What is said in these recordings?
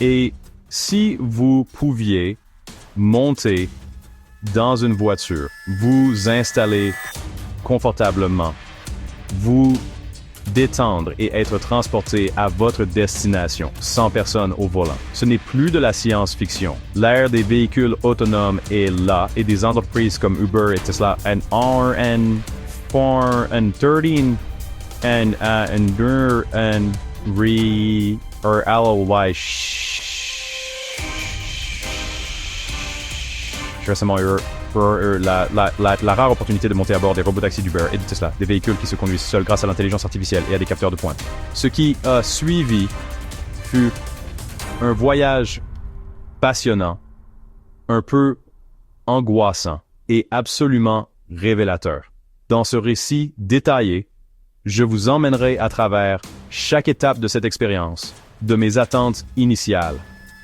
Et si vous pouviez monter dans une voiture, vous installer confortablement, vous détendre et être transporté à votre destination sans personne au volant. Ce n'est plus de la science-fiction. L'ère des véhicules autonomes est là et des entreprises comme Uber et Tesla and R and 4 and 13 and endure and re or LOY. J'ai récemment eu la rare opportunité de monter à bord des robotaxis d'Uber et de Tesla, des véhicules qui se conduisent seuls grâce à l'intelligence artificielle et à des capteurs de pointe. Ce qui a suivi fut un voyage passionnant, un peu angoissant et absolument révélateur. Dans ce récit détaillé, je vous emmènerai à travers chaque étape de cette expérience, de mes attentes initiales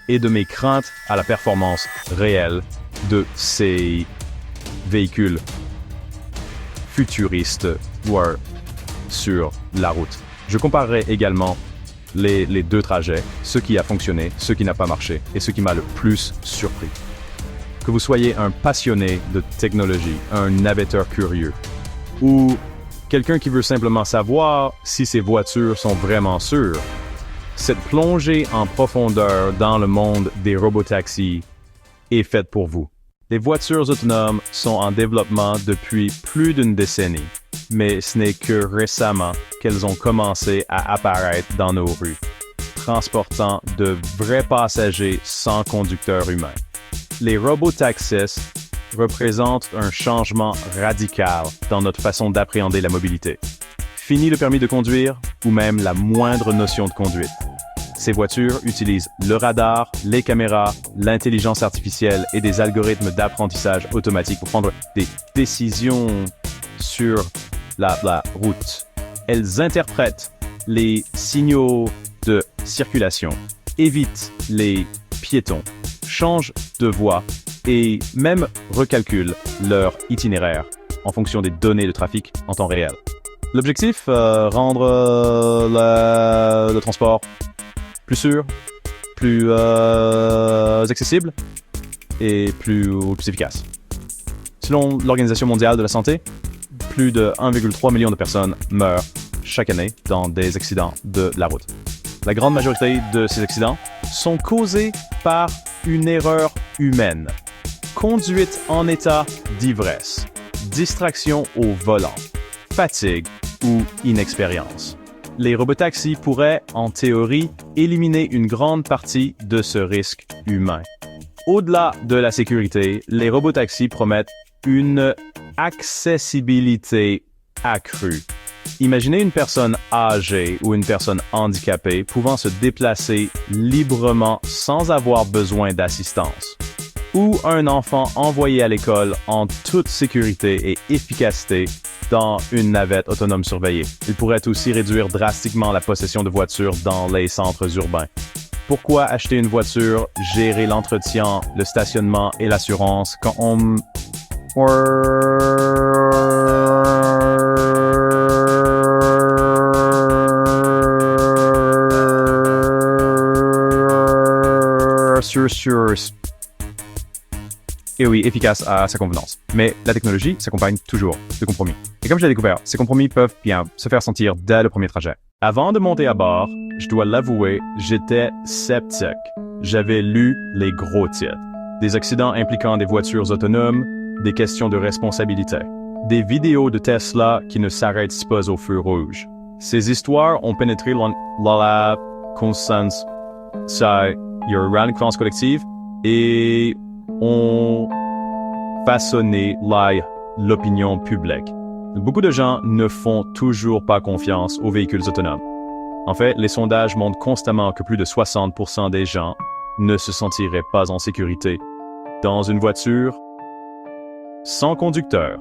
et de mes craintes à la performance réelle de ces véhicules futuristes sur la route. Je comparerai également les deux trajets, ce qui a fonctionné, ce qui n'a pas marché et ce qui m'a le plus surpris. Que vous soyez un passionné de technologie, un navigateur curieux ou quelqu'un qui veut simplement savoir si ces voitures sont vraiment sûres, cette plongée en profondeur dans le monde des robotaxis est faite pour vous. Les voitures autonomes sont en développement depuis plus d'une décennie, mais ce n'est que récemment qu'elles ont commencé à apparaître dans nos rues, transportant de vrais passagers sans conducteur humain. Les robotaxis représentent un changement radical dans notre façon d'appréhender la mobilité. Fini le permis de conduire ou même la moindre notion de conduite. Ces voitures utilisent le radar, les caméras, l'intelligence artificielle et des algorithmes d'apprentissage automatique pour prendre des décisions sur la route. Elles interprètent les signaux de circulation, évitent les piétons, changent de voie et même recalculent leur itinéraire en fonction des données de trafic en temps réel. L'objectif, rendre le transport plus sûr, plus accessible et plus efficace. Selon l'Organisation mondiale de la santé, plus de 1,3 million de personnes meurent chaque année dans des accidents de la route. La grande majorité de ces accidents sont causés par une erreur humaine, conduite en état d'ivresse, distraction au volant, fatigue ou inexpérience. Les robotaxis pourraient, en théorie, éliminer une grande partie de ce risque humain. Au-delà de la sécurité, les robotaxis promettent une accessibilité accrue. Imaginez une personne âgée ou une personne handicapée pouvant se déplacer librement sans avoir besoin d'assistance. Ou un enfant envoyé à l'école en toute sécurité et efficacité dans une navette autonome surveillée. Il pourrait aussi réduire drastiquement la possession de voitures dans les centres urbains. Pourquoi acheter une voiture, gérer l'entretien, le stationnement et l'assurance quand on... Et oui, efficace à sa convenance. Mais la technologie s'accompagne toujours de compromis. Et comme je l'ai découvert, ces compromis peuvent bien se faire sentir dès le premier trajet. Avant de monter à bord, je dois l'avouer, j'étais sceptique. J'avais lu les gros titres. Des accidents impliquant des voitures autonomes, des questions de responsabilité, des vidéos de Tesla qui ne s'arrêtent pas au feu rouge. Ces histoires ont pénétré la conscience, la conscience collective et ont façonné l'opinion publique. Beaucoup de gens ne font toujours pas confiance aux véhicules autonomes. En fait, les sondages montrent constamment que plus de 60% des gens ne se sentiraient pas en sécurité dans une voiture sans conducteur.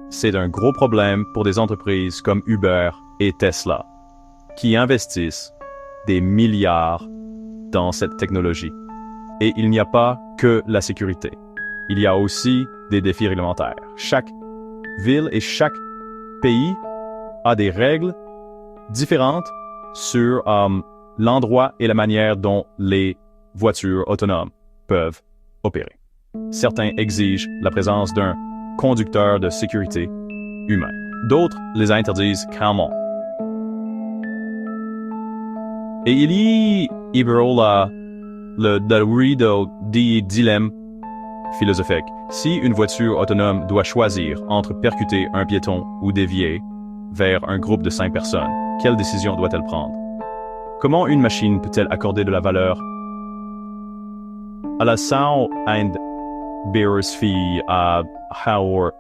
C'est un gros problème pour des entreprises comme Uber et Tesla, qui investissent des milliards dans cette technologie. Et il n'y a pas que la sécurité. Il y a aussi des défis réglementaires. Chaque ville et chaque pays a des règles différentes sur l'endroit et la manière dont les voitures autonomes peuvent opérer. Certains exigent la présence d'un conducteur de sécurité humain. D'autres les interdisent clairement. Et il y a le dilemme philosophique. Si une voiture autonome doit choisir entre percuter un piéton ou dévier vers un groupe de 5 personnes, quelle décision doit-elle prendre? Comment une machine peut-elle accorder de la valeur à la sound and bears fee à how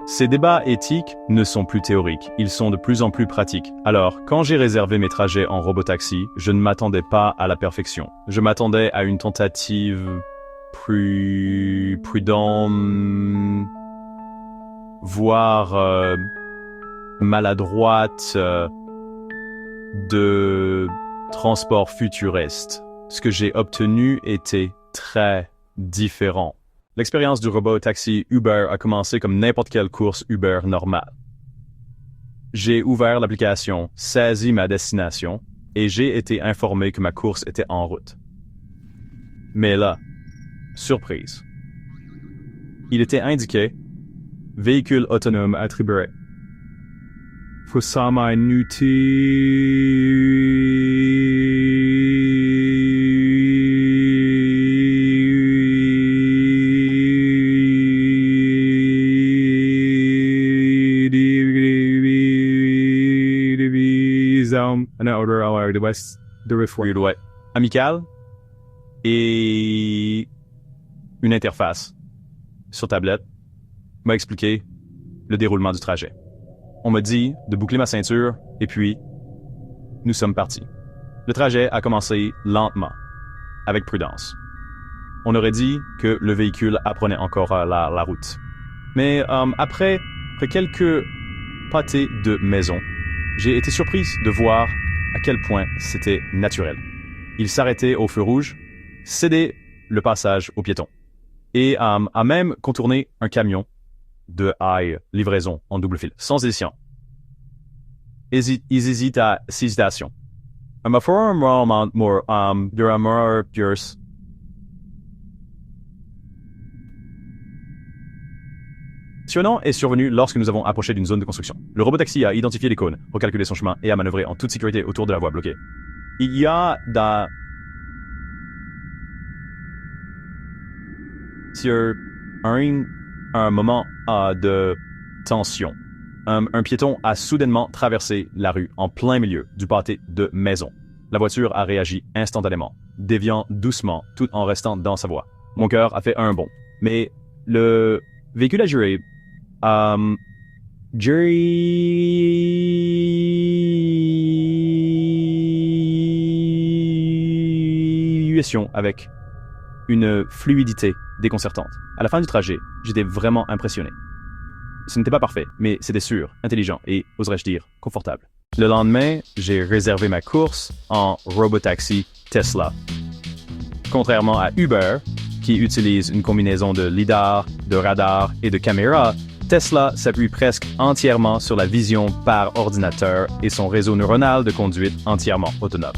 Ces débats éthiques ne sont plus théoriques, ils sont de plus en plus pratiques. Alors, quand j'ai réservé mes trajets en robotaxi, je ne m'attendais pas à la perfection. Je m'attendais à une tentative plus prudente, voire maladroite de transport futuriste. Ce que j'ai obtenu était très différent. L'expérience du robot taxi Uber a commencé comme n'importe quelle course Uber normale. J'ai ouvert l'application, saisi ma destination et j'ai été informé que ma course était en route. Mais là, surprise. Il était indiqué « Véhicule autonome attribué ». Fusama amical et une interface sur tablette m'a expliqué le déroulement du trajet. On m'a dit de boucler ma ceinture et puis nous sommes partis. Le trajet a commencé lentement, avec prudence. On aurait dit que le véhicule apprenait encore la route. Mais après quelques pâtés de maison, j'ai été surprise de voir à quel point c'était naturel. Il s'arrêtait au feu rouge, cédait le passage aux piétons et a même contourné un camion de livraison en double fil, sans hésitation. Ils hésitent à 6 stations. Questionnant est survenu lorsque nous avons approché d'une zone de construction. Le robotaxi a identifié les cônes, recalculé son chemin et a manœuvré en toute sécurité autour de la voie bloquée. Il y a sur un moment de tension. Un piéton a soudainement traversé la rue en plein milieu du pâté de maison. La voiture a réagi instantanément, déviant doucement tout en restant dans sa voie. Mon cœur a fait un bond, mais le véhicule a juré. Avec une fluidité déconcertante. À la fin du trajet, j'étais vraiment impressionné. Ce n'était pas parfait, mais c'était sûr, intelligent et, oserais-je dire, confortable. Le lendemain, j'ai réservé ma course en robotaxi Tesla. Contrairement à Uber, qui utilise une combinaison de lidar, de radar et de caméra, Tesla s'appuie presque entièrement sur la vision par ordinateur et son réseau neuronal de conduite entièrement autonome.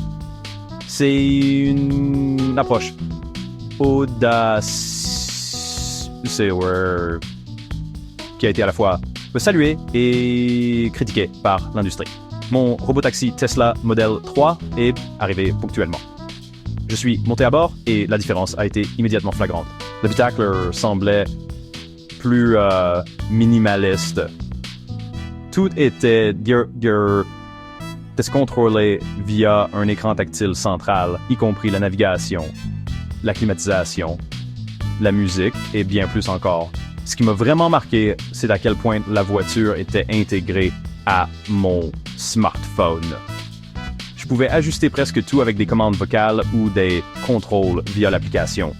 C'est une approche audacieux qui a été à la fois saluée et critiquée par l'industrie. Mon robotaxi Tesla Model 3 est arrivé ponctuellement. Je suis monté à bord et la différence a été immédiatement flagrante. L'habitacle semblait plus minimaliste. Tout était contrôlé via un écran tactile central, y compris la navigation, la climatisation, la musique et bien plus encore. Ce qui m'a vraiment marqué, c'est à quel point la voiture était intégrée à mon smartphone. Je pouvais ajuster presque tout avec des commandes vocales ou des contrôles via l'application.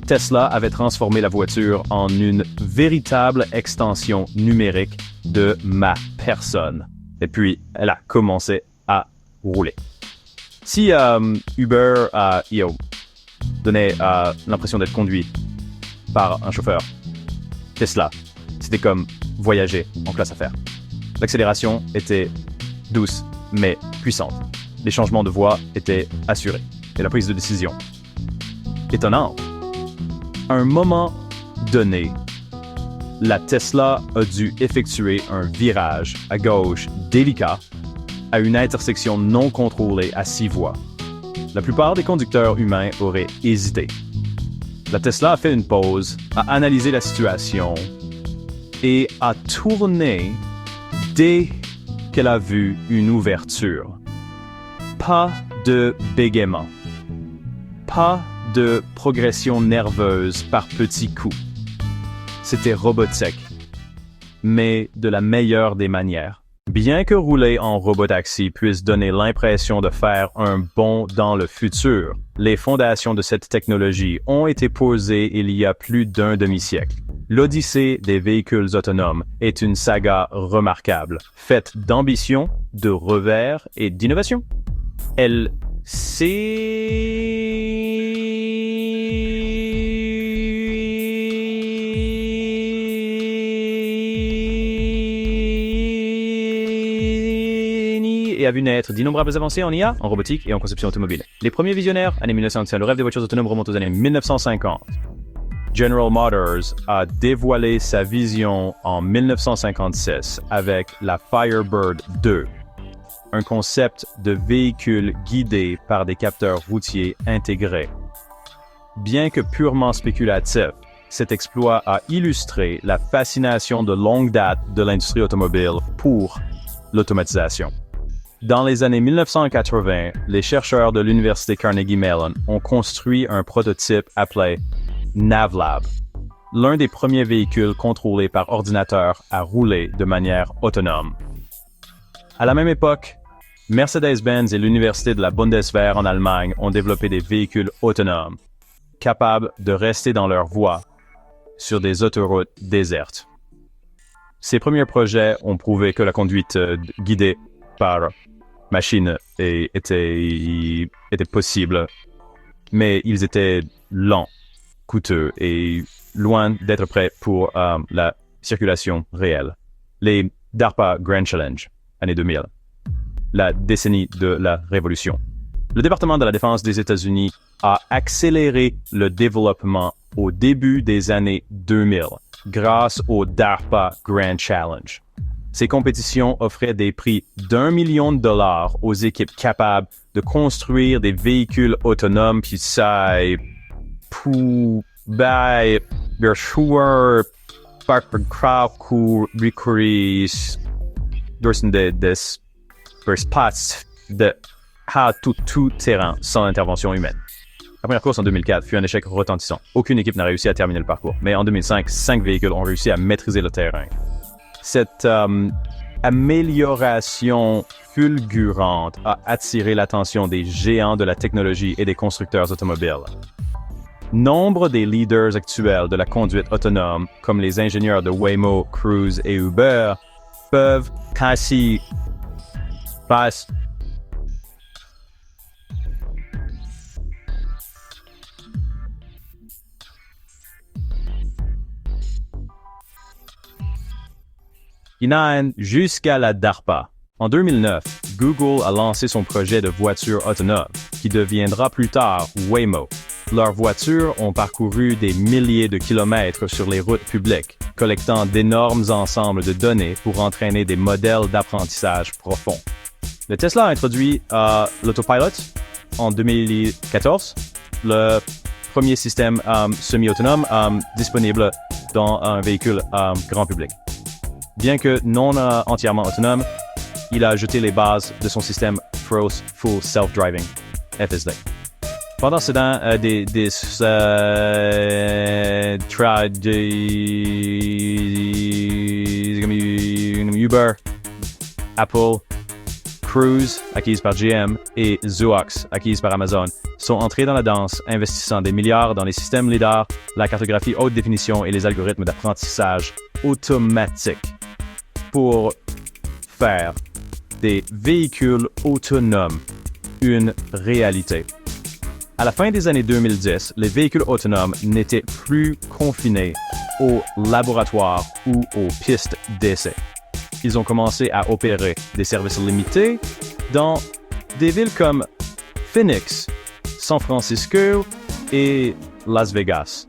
Tesla avait transformé la voiture en une véritable extension numérique de ma personne. Et puis, elle a commencé à rouler. Si Uber donnait l'impression d'être conduit par un chauffeur, Tesla, c'était comme voyager en classe affaires. L'accélération était douce, mais puissante. les changements de voie étaient assurés et la prise de décision. Étonnant. À un moment donné, la Tesla a dû effectuer un virage à gauche délicat à une intersection non contrôlée à 6 voies. La plupart des conducteurs humains auraient hésité. La Tesla a fait une pause, a analysé la situation et a tourné dès qu'elle a vu une ouverture. Pas de bégaiement. Pas de progression nerveuse par petits coups. C'était robotique, mais de la meilleure des manières. Bien que rouler en robotaxi puisse donner l'impression de faire un bond dans le futur, les fondations de cette technologie ont été posées il y a plus d'un demi-siècle. L'Odyssée des véhicules autonomes est une saga remarquable, faite d'ambition, de revers et d'innovation. Elle et a vu naître d'innombrables avancées en IA, en robotique et en conception automobile. Les premiers visionnaires, années 1900, le rêve des voitures autonomes remonte aux années 1950. General Motors a dévoilé sa vision en 1956 avec la Firebird 2, un concept de véhicule guidé par des capteurs routiers intégrés. Bien que purement spéculatif, cet exploit a illustré la fascination de longue date de l'industrie automobile pour l'automatisation. Dans les années 1980, les chercheurs de l'Université Carnegie Mellon ont construit un prototype appelé NavLab, l'un des premiers véhicules contrôlés par ordinateur à rouler de manière autonome. À la même époque, Mercedes-Benz et l'Université de la Bundeswehr en Allemagne ont développé des véhicules autonomes, capables de rester dans leur voie sur des autoroutes désertes. Ces premiers projets ont prouvé que la conduite guidée par machine était possible, mais ils étaient lents, coûteux et loin d'être prêts pour la circulation réelle. Les DARPA Grand Challenge, année 2000, la décennie de la révolution. Le département de la Défense des États-Unis a accéléré le développement au début des années 2000 grâce au DARPA Grand Challenge. Ces compétitions offraient des prix d'1 million de dollars aux équipes capables de construire des véhicules autonomes qui savent bien sûr recourir des spots de tout terrain sans intervention humaine. La première course en 2004 fut un échec retentissant. Aucune équipe n'a réussi à terminer le parcours, mais en 2005, 5 véhicules ont réussi à maîtriser le terrain. Cette amélioration fulgurante a attiré l'attention des géants de la technologie et des constructeurs automobiles. Nombre des leaders actuels de la conduite autonome, comme les ingénieurs de Waymo, Cruise et Uber, peuvent ainsi jusqu'à la DARPA. En 2009, Google a lancé son projet de voiture autonome, qui deviendra plus tard Waymo. Leurs voitures ont parcouru des milliers de kilomètres sur les routes publiques, collectant d'énormes ensembles de données pour entraîner des modèles d'apprentissage profonds. Le Tesla a introduit l'autopilot en 2014, le premier système semi-autonome disponible dans un véhicule grand public. Bien que non entièrement autonome, il a jeté les bases de son système Full Self-Driving, FSD. Pendant ce temps, Uber, Apple, Cruise, acquise par GM, et Zoox, acquise par Amazon, sont entrés dans la danse, investissant des milliards dans les systèmes LiDAR, la cartographie haute définition et les algorithmes d'apprentissage automatique pour faire des véhicules autonomes une réalité. À la fin des années 2010, les véhicules autonomes n'étaient plus confinés aux laboratoires ou aux pistes d'essai. Ils ont commencé à opérer des services limités dans Des villes comme Phoenix, San Francisco et Las Vegas.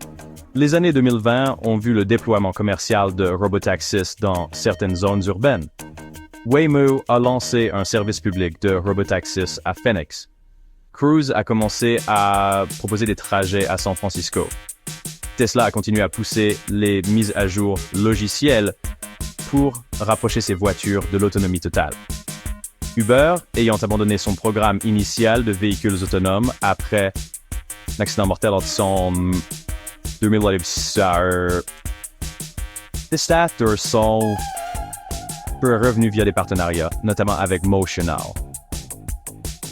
Les années 2020 ont vu le déploiement commercial de robotaxis dans certaines zones urbaines. Waymo a lancé un service public de robotaxis à Phoenix. Cruise a commencé à proposer des trajets à San Francisco. Tesla a continué à pousser les mises à jour logicielles pour rapprocher ses voitures de l'autonomie totale. Uber, ayant abandonné son programme initial de véhicules autonomes après l'accident mortel en décembre 2016, sont revenus via des partenariats, notamment avec Motional.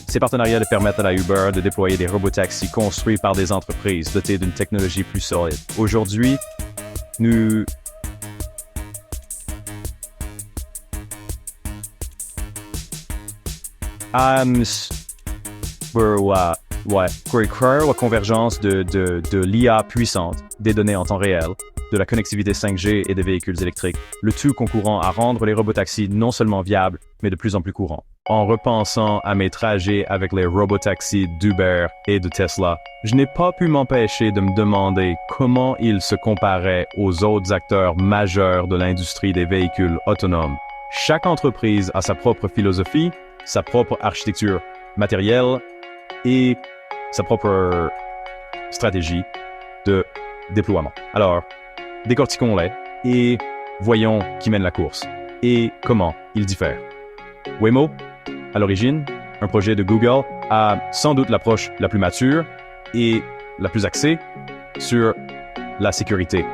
Ces partenariats permettent à la Uber de déployer des robotaxis construits par des entreprises dotées d'une technologie plus solide. Aujourd'hui, nous pour créer la convergence de l'IA puissante, des données en temps réel, de la connectivité 5G et des véhicules électriques, le tout concourant à rendre les robotaxis non seulement viables, mais de plus en plus courants. En repensant à mes trajets avec les robotaxis d'Uber et de Tesla, je n'ai pas pu m'empêcher de me demander comment ils se comparaient aux autres acteurs majeurs de l'industrie des véhicules autonomes. Chaque entreprise a sa propre philosophie, sa propre architecture matérielle et sa propre stratégie de déploiement. Alors, décortiquons-les et voyons qui mène la course et comment ils diffèrent. Waymo, à l'origine, un projet de Google, a sans doute l'approche la plus mature et la plus axée sur la sécurité.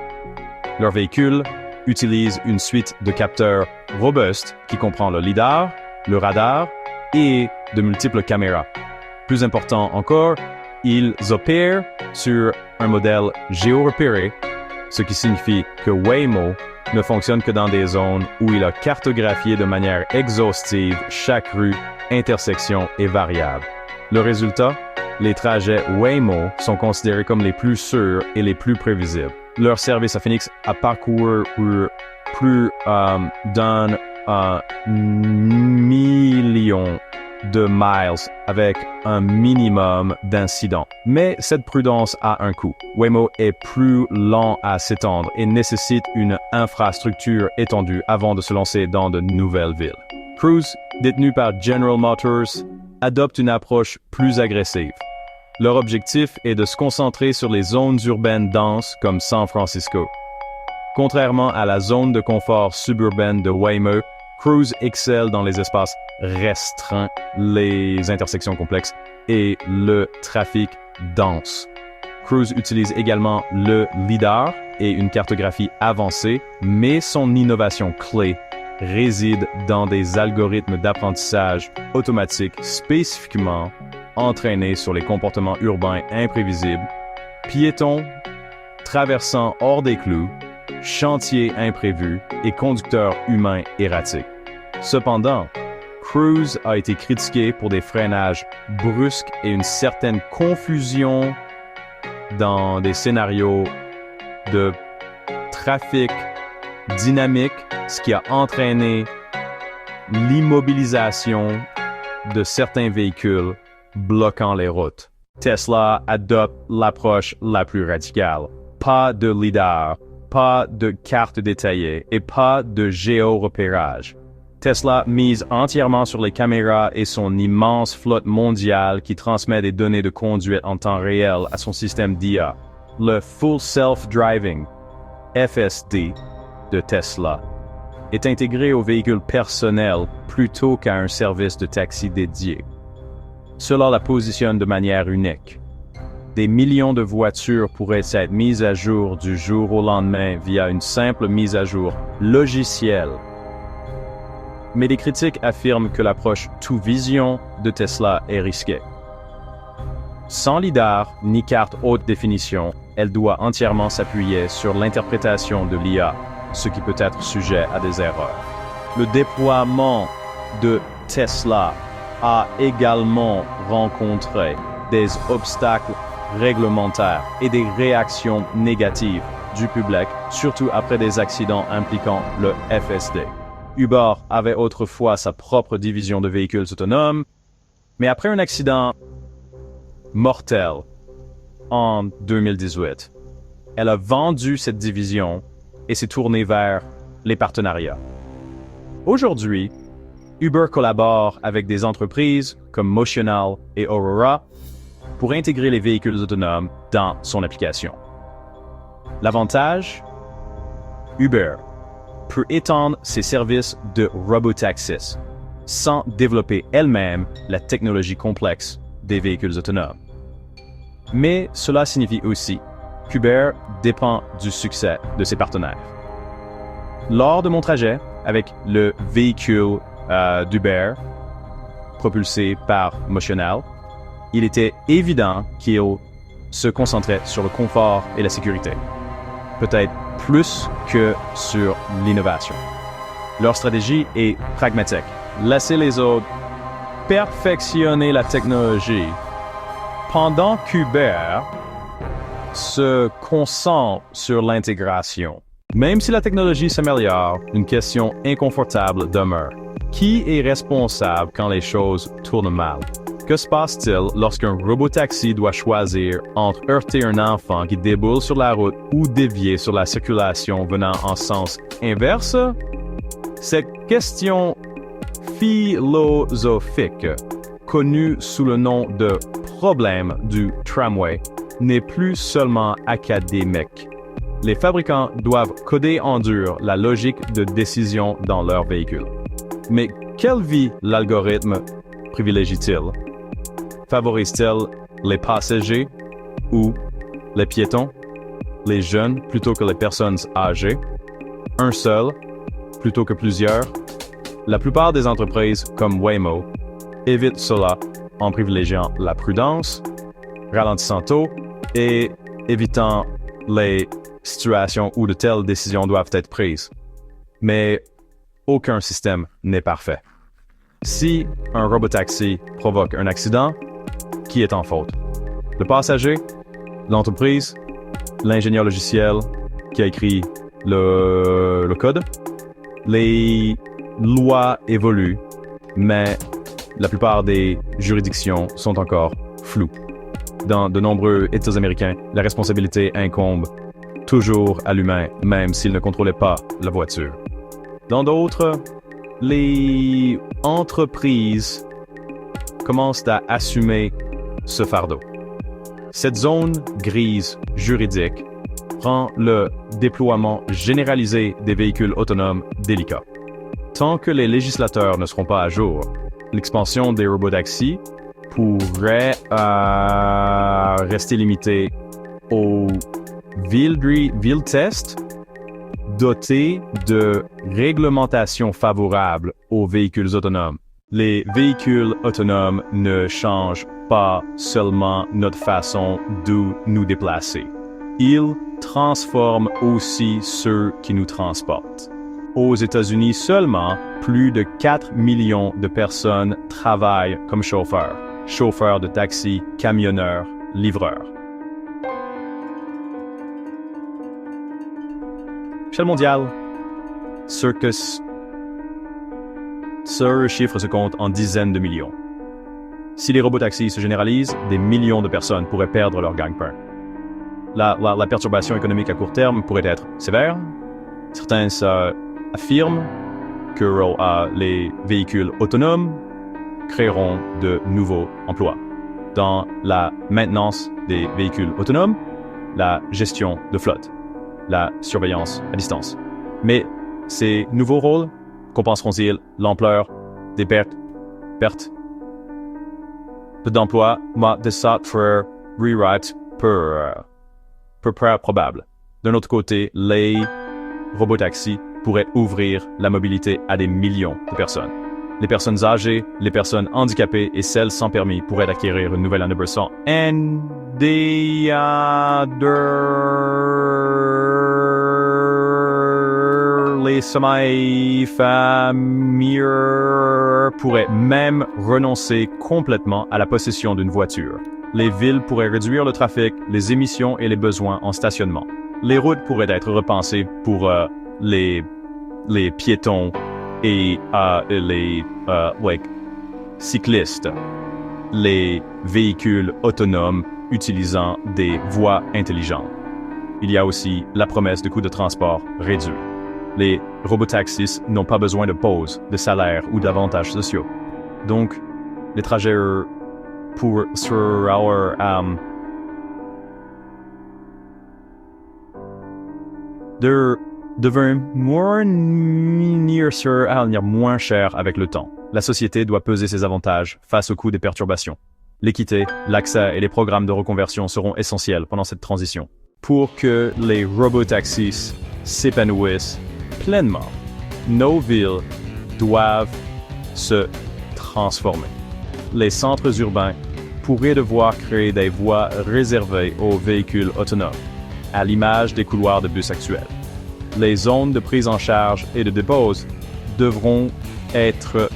Leur véhicule utilise une suite de capteurs robustes qui comprend le lidar, le radar et de multiples caméras. Plus important encore, ils opèrent sur un modèle géorepéré, ce qui signifie que Waymo ne fonctionne que dans des zones où il a cartographié de manière exhaustive chaque rue, intersection et variable. Le résultat, les trajets Waymo sont considérés comme les plus sûrs et les plus prévisibles. Leur service à Phoenix a parcouru plus d'un million de miles avec un minimum d'incidents. Mais cette prudence a un coût. Waymo est plus lent à s'étendre et nécessite une infrastructure étendue avant de se lancer dans de nouvelles villes. Cruise, détenu par General Motors, adopte une approche plus agressive. Leur objectif est de se concentrer sur les zones urbaines denses comme San Francisco. Contrairement à la zone de confort suburbaine de Waymo, Cruise excelle dans les espaces restreints, les intersections complexes et le trafic dense. Cruise utilise également le lidar et une cartographie avancée, mais son innovation clé réside dans des algorithmes d'apprentissage automatique spécifiquement entraînés sur les comportements urbains imprévisibles, piétons traversant hors des clous, chantiers imprévus et conducteurs humains erratiques. Cependant, Cruise a été critiqué pour des freinages brusques et une certaine confusion dans des scénarios de trafic dynamique, ce qui a entraîné l'immobilisation de certains véhicules bloquant les routes. Tesla adopte l'approche la plus radicale. Pas de lidar, pas de carte détaillée et pas de géorepérage. Tesla mise entièrement sur les caméras et son immense flotte mondiale qui transmet des données de conduite en temps réel à son système d'IA. Le Full Self-Driving, FSD, de Tesla, est intégré au véhicule personnel plutôt qu'à un service de taxi dédié. Cela la positionne de manière unique. Des millions de voitures pourraient être mises à jour du jour au lendemain via une simple mise à jour logicielle. Mais les critiques affirment que l'approche TuVision de Tesla est risquée. Sans lidar ni carte haute définition, elle doit entièrement s'appuyer sur l'interprétation de l'IA, ce qui peut être sujet à des erreurs. Le déploiement de Tesla a également rencontré des obstacles réglementaires et des réactions négatives du public, surtout après des accidents impliquant le FSD. Uber avait autrefois sa propre division de véhicules autonomes, Mais après un accident mortel en 2018, elle a vendu cette division et s'est tournée vers les partenariats. Aujourd'hui, Uber collabore avec des entreprises comme Motional et Aurora pour intégrer les véhicules autonomes dans son application. L'avantage? Uber peut étendre ses services de robotaxis sans développer elle-même la technologie complexe des véhicules autonomes. Mais cela signifie aussi qu'Uber dépend du succès de ses partenaires. Lors de mon trajet avec le véhicule d'Uber, propulsé par Motional, il était évident qu'il se concentrait sur le confort et la sécurité, peut-être plus que sur l'innovation. Leur stratégie est pragmatique. Laissez les autres perfectionner la technologie pendant qu'Uber se concentre sur l'intégration. Même si la technologie s'améliore, une question inconfortable demeure. Qui est responsable quand les choses tournent mal? Que se passe-t-il lorsqu'un robotaxi doit choisir entre heurter un enfant qui déboule sur la route ou dévier sur la circulation venant en sens inverse? Cette question philosophique, connue sous le nom de problème du tramway, n'est plus seulement académique. Les fabricants doivent coder en dur la logique de décision dans leur véhicule. Mais quelle vie l'algorithme privilégie-t-il? Favorise-t-il les passagers ou les piétons, les jeunes plutôt que les personnes âgées, un seul plutôt que plusieurs? La plupart des entreprises comme Waymo évitent cela en privilégiant la prudence, ralentissant tôt et évitant les situations où de telles décisions doivent être prises. Mais aucun système n'est parfait. Si un robotaxi provoque un accident, qui est en faute? Le passager, l'entreprise, l'ingénieur logiciel qui a écrit le code? Les lois évoluent, mais la plupart des juridictions sont encore floues. Dans de nombreux États américains, la responsabilité incombe toujours à l'humain, même s'il ne contrôlait pas la voiture. Dans d'autres, les entreprises commencent à assumer ce fardeau. Cette zone grise juridique rend le déploiement généralisé des véhicules autonomes délicat. Tant que les législateurs ne seront pas à jour, l'expansion des robotaxis pourrait rester limitée aux villes tests dotées de réglementations favorables aux véhicules autonomes. Les véhicules autonomes ne changent pas seulement notre façon de nous déplacer. Ils transforment aussi ceux qui nous transportent. Aux États-Unis seulement, plus de 4 millions de personnes travaillent comme chauffeurs de taxi, camionneurs, livreurs. Échelle mondiale, ce chiffre se compte en dizaines de millions. Si les robotaxis se généralisent, des millions de personnes pourraient perdre leur gagne-pain. La perturbation économique à court terme pourrait être sévère. Certains affirment que les véhicules autonomes créeront de nouveaux emplois dans la maintenance des véhicules autonomes, la gestion de flotte, la surveillance à distance. Mais ces nouveaux rôles compenseront-ils l'ampleur des pertes d'emploi? De software rewrite peu probable. D'un autre côté, les robotaxis pourraient ouvrir la mobilité à des millions de personnes. Les personnes âgées, les personnes handicapées et celles sans permis pourraient acquérir une nouvelle année sans les semi-familles pourraient même renoncer complètement à la possession d'une voiture. Les villes pourraient réduire le trafic, les émissions et les besoins en stationnement. Les routes pourraient être repensées pour les piétons et les cyclistes. les véhicules autonomes utilisant des voies intelligentes. Il y a aussi la promesse de coûts de transport réduits. Les robotaxis n'ont pas besoin de pause, de salaire ou d'avantages sociaux. Donc, les trajets devenir moins cher avec le temps. La société doit peser ses avantages face au coût des perturbations. L'équité, l'accès et les programmes de reconversion seront essentiels pendant cette transition. Pour que les robotaxis s'épanouissent pleinement, nos villes doivent se transformer. Les centres urbains pourraient devoir créer des voies réservées aux véhicules autonomes, à l'image des couloirs de bus actuels. Les zones de prise en charge et de dépose devront être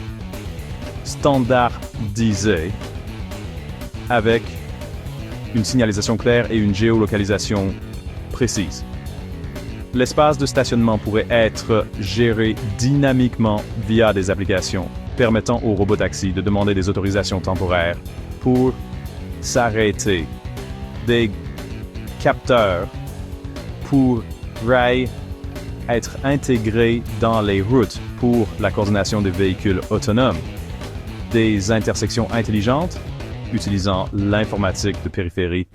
standardisées avec une signalisation claire et une géolocalisation précise. L'espace de stationnement pourrait être géré dynamiquement via des applications permettant aux robotaxis de demander des autorisations temporaires pour s'arrêter. Des capteurs pourraient être intégrés dans les routes pour la coordination des véhicules autonomes. Des intersections intelligentes utilisant l'informatique de périphérie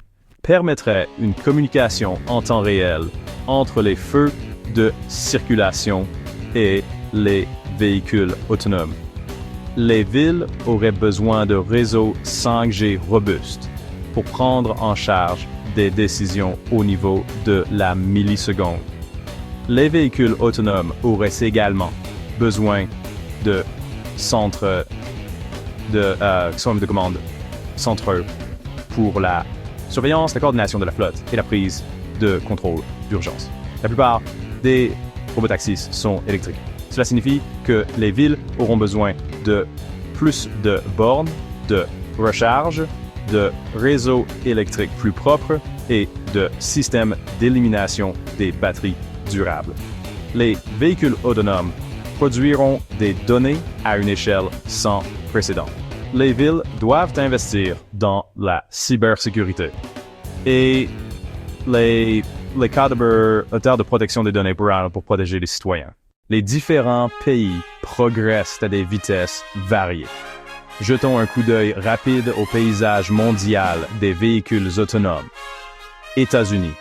permettrait une communication en temps réel entre les feux de circulation et les véhicules autonomes. Les villes auraient besoin de réseaux 5G robustes pour prendre en charge des décisions au niveau de la milliseconde. Les véhicules autonomes auraient également besoin de centres de commande centraux pour la surveillance, la coordination de la flotte et la prise de contrôle d'urgence. La plupart des robotaxis sont électriques. Cela signifie que les villes auront besoin de plus de bornes, de recharge, de réseaux électriques plus propres et de systèmes d'élimination des batteries durables. Les véhicules autonomes produiront des données à une échelle sans précédent. Les villes doivent investir dans la cybersécurité et les cadres de protection des données pour protéger les citoyens. Les différents pays progressent à des vitesses variées. Jetons un coup d'œil rapide au paysage mondial des véhicules autonomes. États-Unis,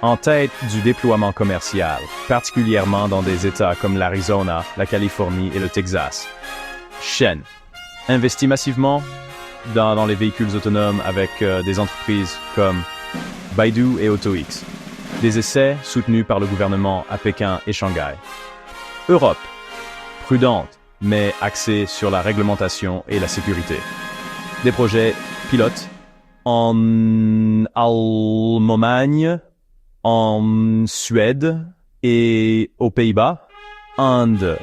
en tête du déploiement commercial, particulièrement dans des États comme l'Arizona, la Californie et le Texas. Chine investit massivement dans les véhicules autonomes avec des entreprises comme Baidu et AutoX. Des essais soutenus par le gouvernement à Pékin et Shanghai. Europe, prudente, mais axée sur la réglementation et la sécurité. Des projets pilotes en Allemagne, en Suède et aux Pays-Bas. Inde,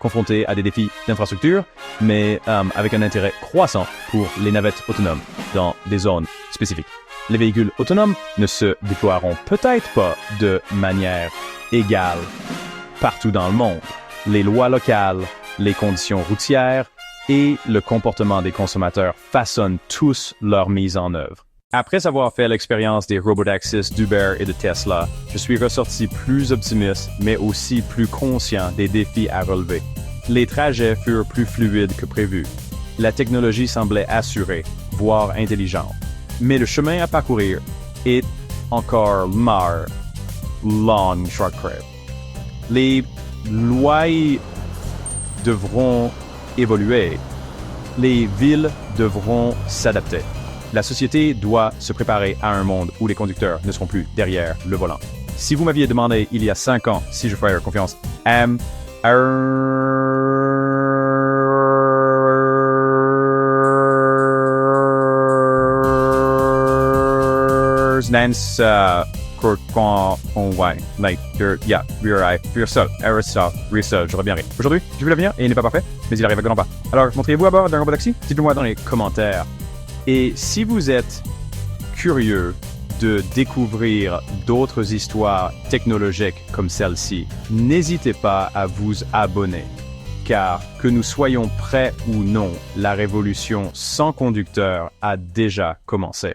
confrontée à des défis d'infrastructure, mais avec un intérêt croissant pour les navettes autonomes dans des zones spécifiques. Les véhicules autonomes ne se déploieront peut-être pas de manière égale partout dans le monde. Les lois locales, les conditions routières et le comportement des consommateurs façonnent tous leur mise en œuvre. Après avoir fait l'expérience des robotaxis d'Uber et de Tesla, je suis ressorti plus optimiste, mais aussi plus conscient des défis à relever. Les trajets furent plus fluides que prévu. La technologie semblait assurée, voire intelligente. Mais le chemin à parcourir est encore long short trip. Les lois devront évoluer. Les villes devront s'adapter. La société doit se préparer à un monde où les conducteurs ne seront plus derrière le volant. Si vous m'aviez demandé il y a 5 ans si je ferais confiance à j'aurais bien ri. Aujourd'hui, j'ai vu l'avenir et il n'est pas parfait, mais il arrive à grands pas. Alors, montrez-vous à bord d'un robotaxi? Dites-le-moi dans les commentaires. Et si vous êtes curieux de découvrir d'autres histoires technologiques comme celle-ci, n'hésitez pas à vous abonner. car que nous soyons prêts ou non, la révolution sans conducteur a déjà commencé.